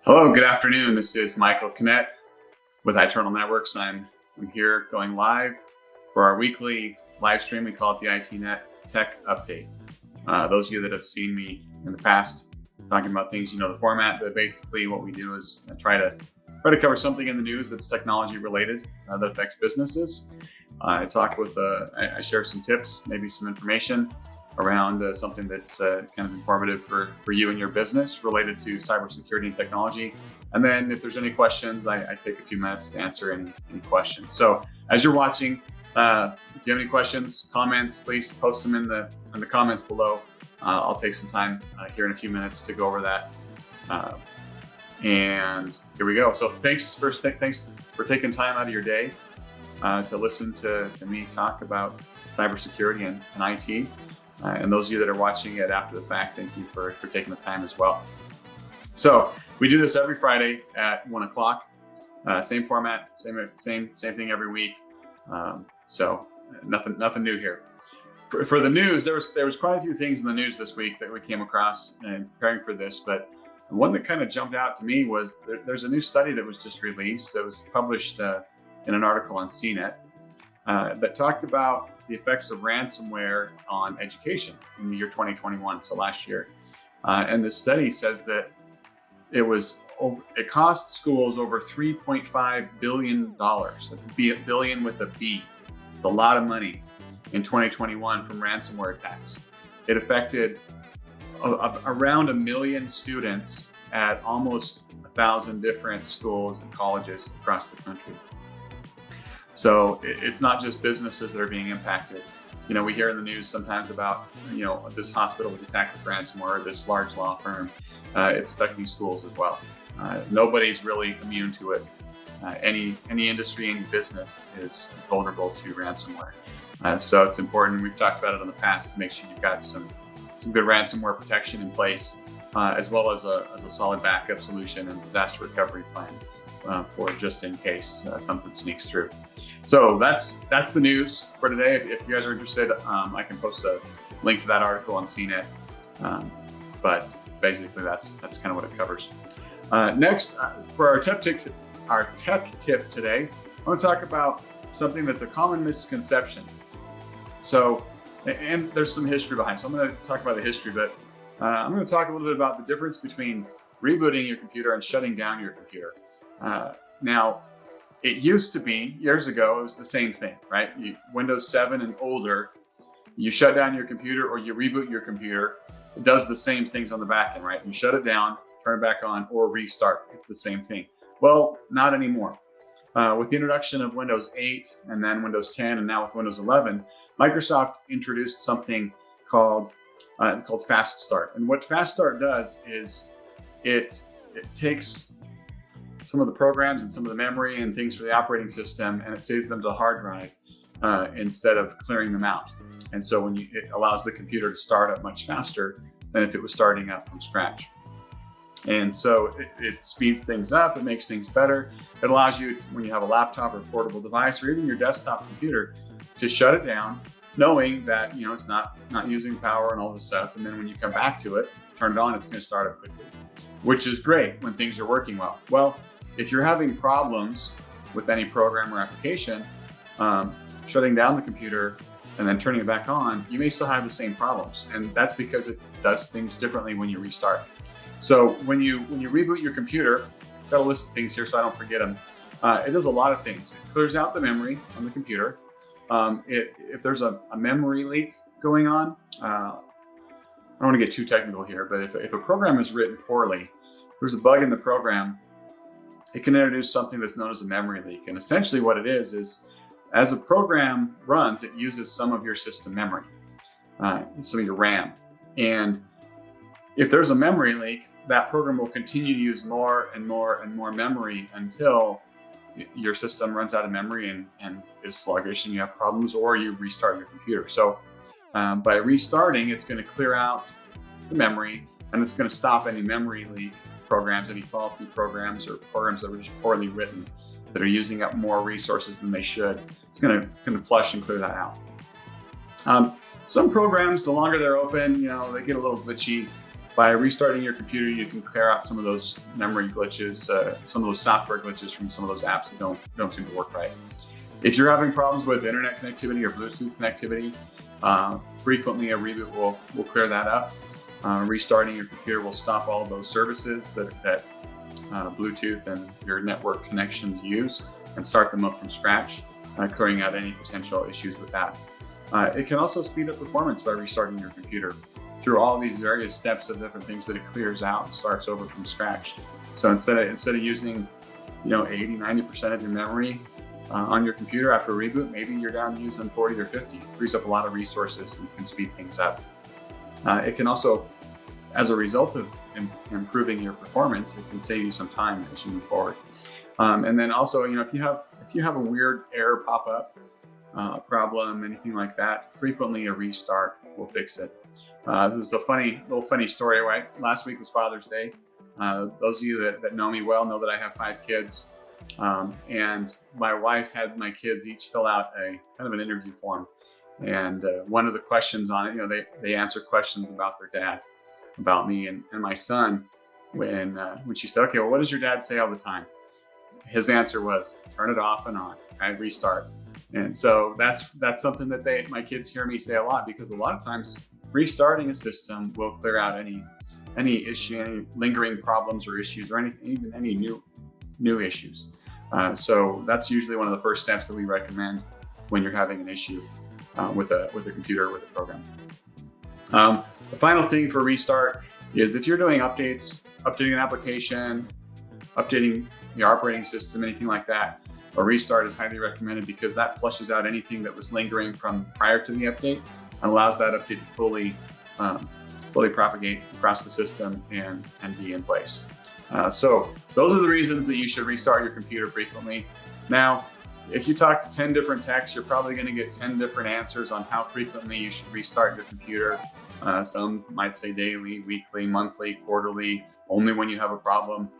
Hello, good afternoon. This is Michael Kinnett with iTernal Networks. I'm here going live for our weekly live stream. We call it the iTNet Tech Update. Those of you that have seen me in the past talking about things, you know the format, but basically what we do is try to cover something in the news that's technology related that affects businesses. I share some tips, maybe some information around something that's kind of informative for you and your business related to cybersecurity and technology. And then if there's any questions, I take a few minutes to answer any questions. So as you're watching, if you have any questions, comments, please post them in the comments below. I'll take some time here in a few minutes to go over that. And here we go. So thanks for taking time out of your day to listen to me talk about cybersecurity and IT. And those of you that are watching it after the fact, thank you for taking the time as well. So we do this every Friday at 1 o'clock. Same format, same thing every week. So nothing new here. For the news, there was quite a few things in the news this week that we came across in preparing for this, but one that kind of jumped out to me was there's a new study that was just released. That was published in an article on CNET that talked about the effects of ransomware on education in the year 2021, so last year. And the study says that it cost schools over $3.5 billion. That's billion with a B. It's a lot of money in 2021 from ransomware attacks. It affected around 1 million students at almost 1,000 different schools and colleges across the country. So it's not just businesses that are being impacted. You know, we hear in the news sometimes about, this hospital was attacked with ransomware, this large law firm. It's affecting schools as well. Nobody's really immune to it. Any industry, any business is vulnerable to ransomware. So it's important, we've talked about it in the past, to make sure you've got some good ransomware protection in place, as well as a solid backup solution and disaster recovery plan for just in case something sneaks through. So that's the news for today. If you guys are interested, I can post a link to that article on CNET. But basically, that's kind of what it covers. Next, for our tech tip today, I want to talk about something that's a common misconception. So, and there's some history behind. So I'm going to talk about the history, but I'm going to talk a little bit about the difference between rebooting your computer and shutting down your computer. Now, it used to be, years ago, it was the same thing, right? Windows 7 and older, you shut down your computer or you reboot your computer. It does the same things on the back end, right? You shut it down, turn it back on, or restart. It's the same thing. Well, not anymore. With the introduction of Windows 8 and then Windows 10 and now with Windows 11, Microsoft introduced something called Fast Start. And what Fast Start does is it takes some of the programs and some of the memory and things for the operating system, and it saves them to the hard drive instead of clearing them out. And so it allows the computer to start up much faster than if it was starting up from scratch. And so it speeds things up, it makes things better. It allows you, when you have a laptop or portable device or even your desktop computer, to shut it down, knowing that it's not using power and all this stuff. And then when you come back to it, turn it on, it's going to start up quickly, which is great when things are working well. Well, if you're having problems with any program or application, shutting down the computer and then turning it back on, you may still have the same problems. And that's because it does things differently when you restart. So when you reboot your computer, I've got a list of things here so I don't forget them. It does a lot of things. It clears out the memory on the computer. If there's a memory leak going on, I don't want to get too technical here, but if a program is written poorly, if there's a bug in the program, it can introduce something that's known as a memory leak. And essentially what it is as a program runs, it uses some of your system memory, some of your RAM. And if there's a memory leak, that program will continue to use more and more and more memory until your system runs out of memory and is sluggish and you have problems, or you restart your computer. So by restarting, it's going to clear out the memory, and it's going to stop any memory leak programs, any faulty programs or programs that were just poorly written that are using up more resources than they should. It's going to flush and clear that out. Some programs, the longer they're open, they get a little glitchy By restarting your computer, you can clear out some of those memory glitches, some of those software glitches from some of those apps that don't seem to work right. If you're having problems with internet connectivity or Bluetooth connectivity, frequently a reboot will clear that up. Restarting your computer will stop all of those services that Bluetooth and your network connections use and start them up from scratch, clearing out any potential issues with that. It can also speed up performance by restarting your computer through all these various steps of different things that it clears out and starts over from scratch. So instead of using 80-90% of your memory on your computer after a reboot, maybe you're down to using 40 or 50. It frees up a lot of resources and can speed things up. It can also, as a result of improving your performance, it can save you some time as you move forward. And then also, if you have a weird error pop up, problem, anything like that, frequently a restart will fix it. This is a little funny story, right? Last week was Father's Day. Those of you that know me well know that I have 5 kids. And my wife had my kids each fill out a kind of an interview form. And one of the questions on it, they answer questions about their dad, about me and my son. When she said, okay, well, what does your dad say all the time? His answer was, turn it off and on, right? Restart. And so that's something that my kids hear me say a lot, because a lot of times restarting a system will clear out any issue, any lingering problems or issues, or even any new issues. So that's usually one of the first steps that we recommend when you're having an issue with a computer or with a program. The final thing for restart is if you're doing updating an application, updating your operating system, anything like that, a restart is highly recommended, because that flushes out anything that was lingering from prior to the update and allows that update to fully propagate across the system and be in place. So those are the reasons that you should restart your computer frequently. Now, if you talk to 10 different techs, you're probably going to get 10 different answers on how frequently you should restart your computer. Some might say daily, weekly, monthly, quarterly, only when you have a problem.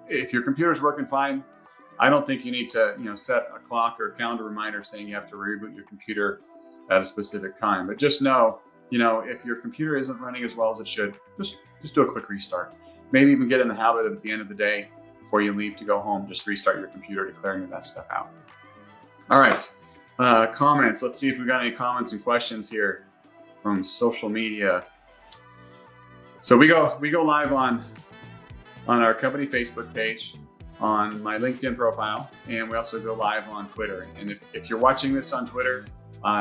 If your computer's working fine, I don't think you need to set a clock or a calendar reminder saying you have to reboot your computer at a specific time. But just know, if your computer isn't running as well as it should, just do a quick restart. Maybe even get in the habit of, at the end of the day, before you leave to go home, just restart your computer to clearing that stuff out. All right, comments. Let's see if we've got any comments and questions here from social media. So we go live on our company Facebook page, on my LinkedIn profile, and we also go live on Twitter. And if you're watching this on Twitter,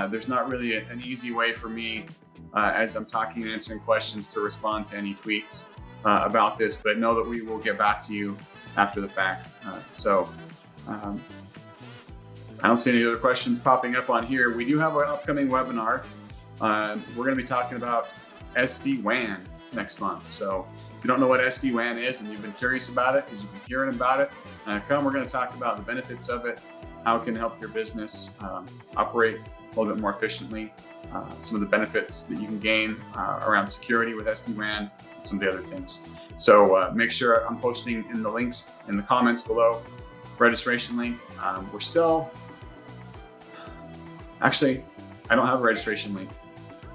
there's not really an easy way for me, as I'm talking and answering questions, to respond to any tweets about this, but know that we will get back to you after the fact. I don't see any other questions popping up on here. We do have an upcoming webinar. We're going to be talking about SD-WAN next month. So if you don't know what SD-WAN is and you've been curious about it, because you've been hearing about it, we're going to talk about the benefits of it, how it can help your business operate a little bit more efficiently, some of the benefits that you can gain around security with SD-WAN, and some of the other things. So make sure I'm posting in the links in the comments below, registration link. We're still, actually, I don't have a registration link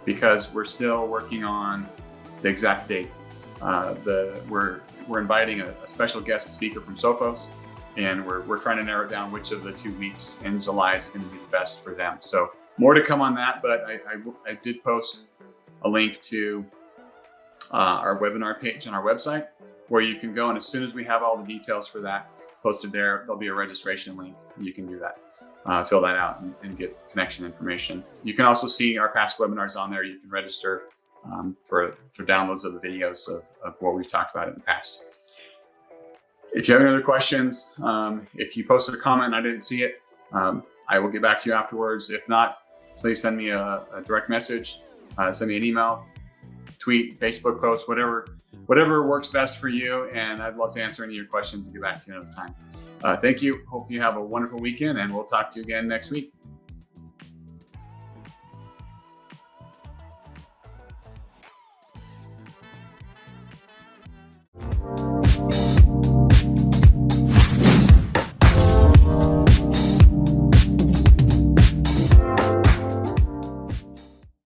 because we're still working on the exact date. We're inviting a special guest speaker from Sophos, and we're trying to narrow down which of the 2 weeks in July is going to be the best for them. So more to come on that, but I did post a link to our webinar page on our website, where you can go, and as soon as we have all the details for that posted there, there'll be a registration link. You can do that, fill that out and get connection information. You can also see our past webinars on there. You can register for downloads of the videos of what we've talked about in the past. If you have any other questions, if you posted a comment and I didn't see it, I will get back to you afterwards. If not, please send me a direct message, send me an email, tweet, Facebook post, whatever works best for you. And I'd love to answer any of your questions and get back to you another time. Thank you. Hope you have a wonderful weekend, and we'll talk to you again next week.